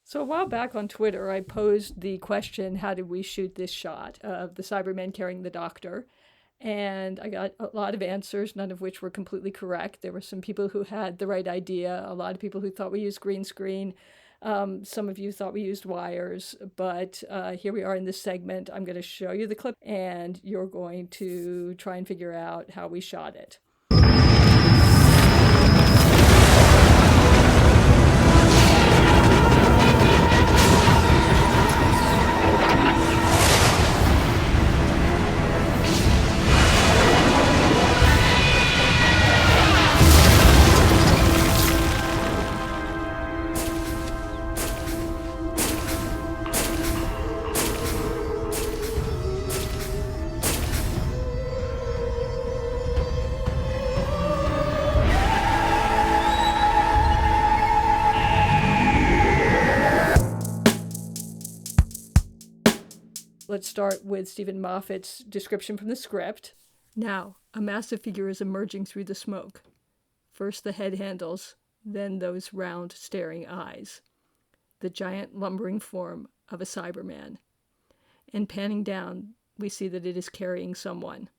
So a while back on Twitter, I posed the question, how did we shoot this shot of the Cybermen carrying the doctor? And I got a lot of answers, none of which were completely correct. There were some people who had the right idea, a lot of people who thought we used green screen. Some of you thought we used wires, but here we are in this segment. I'm going to show you the clip, and you're going to try and figure out how we shot it. Let's start with Stephen Moffat's description from the script. Now, a massive figure is emerging through the smoke. First the head handles, then those round, staring eyes. The giant, lumbering form of a Cyberman. And panning down, we see that it is carrying someone.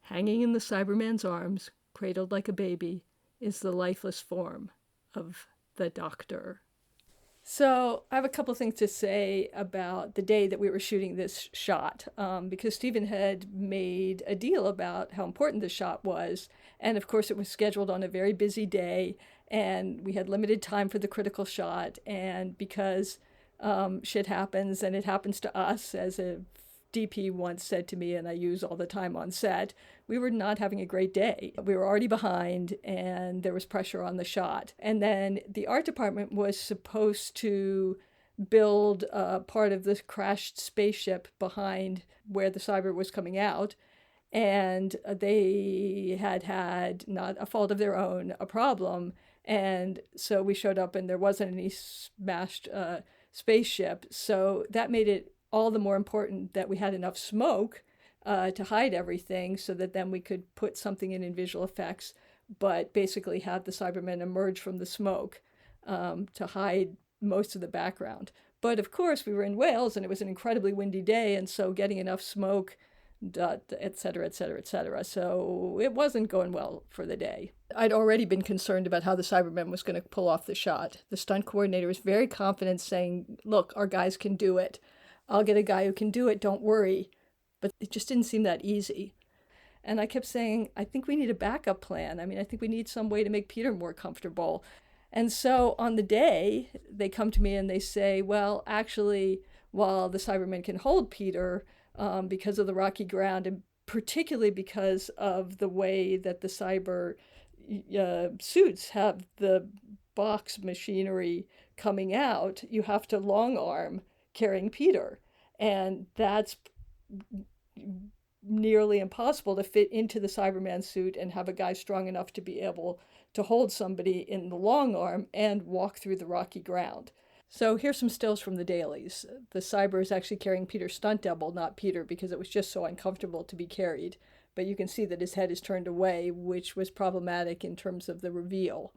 Hanging in the Cyberman's arms, cradled like a baby, is the lifeless form of the Doctor. So I have a couple of things to say about the day that we were shooting this shot, because Stephen had made a deal about how important this shot was. And of course, it was scheduled on a very busy day, and we had limited time for the critical shot. And because shit happens, and it happens to us, as a DP once said to me, and I use all the time on set, we were not having a great day. We were already behind, and there was pressure on the shot. And then the art department was supposed to build part of this crashed spaceship behind where the cyber was coming out. And they had, not a fault of their own, a problem. And so we showed up, and there wasn't any smashed spaceship. So that made it all the more important that we had enough smoke to hide everything, so that then we could put something in visual effects, but basically have the Cybermen emerge from the smoke to hide most of the background. But of course, we were in Wales, and it was an incredibly windy day, and so getting enough smoke, et cetera, et cetera, et cetera. So it wasn't going well for the day. I'd already been concerned about how the Cyberman was going to pull off the shot. The stunt coordinator was very confident, saying, "Look, our guys can do it. I'll get a guy who can do it, don't worry." But it just didn't seem that easy. And I kept saying, I think we need a backup plan. I mean, I think we need some way to make Peter more comfortable. And so on the day, they come to me and they say, well, actually, while the Cybermen can hold Peter, because of the rocky ground, and particularly because of the way that the cyber suits have the box machinery coming out, you have to long arm carrying Peter. And that's nearly impossible to fit into the Cyberman suit and have a guy strong enough to be able to hold somebody in the long arm and walk through the rocky ground. So here's some stills from the dailies. The cyber is actually carrying Peter's stunt double, not Peter, because it was just so uncomfortable to be carried. But you can see that his head is turned away, which was problematic in terms of the reveal.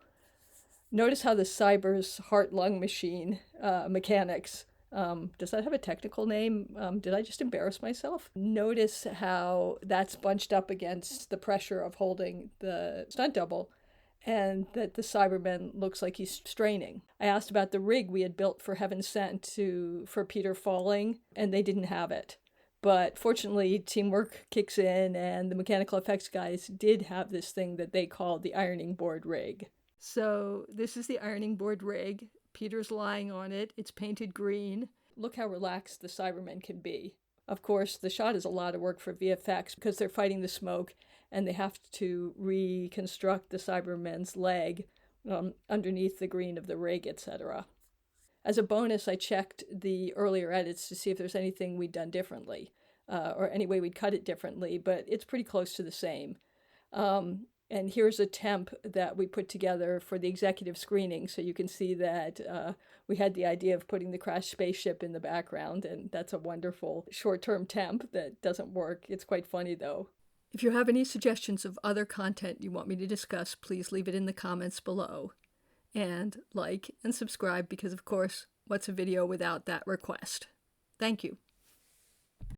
Notice how the cyber's heart-lung machine mechanics, does that have a technical name? Did I just embarrass myself? Notice how that's bunched up against the pressure of holding the stunt double, and that the Cyberman looks like he's straining. I asked about the rig we had built for Heaven Sent for Peter falling, and they didn't have it. But fortunately, teamwork kicks in, and the mechanical effects guys did have this thing that they called the ironing board rig. So this is the ironing board rig. Peter's lying on it. It's painted green. Look how relaxed the Cybermen can be. Of course, the shot is a lot of work for VFX because they're fighting the smoke, and they have to reconstruct the Cybermen's leg underneath the green of the rig, etc. As a bonus, I checked the earlier edits to see if there's anything we'd done differently, or any way we'd cut it differently, but it's pretty close to the same. And here's a temp that we put together for the executive screening, so you can see that we had the idea of putting the crashed spaceship in the background, and that's a wonderful short-term temp that doesn't work. It's quite funny, though. If you have any suggestions of other content you want me to discuss, please leave it in the comments below. And like and subscribe because, of course, What's a video without that request? Thank you.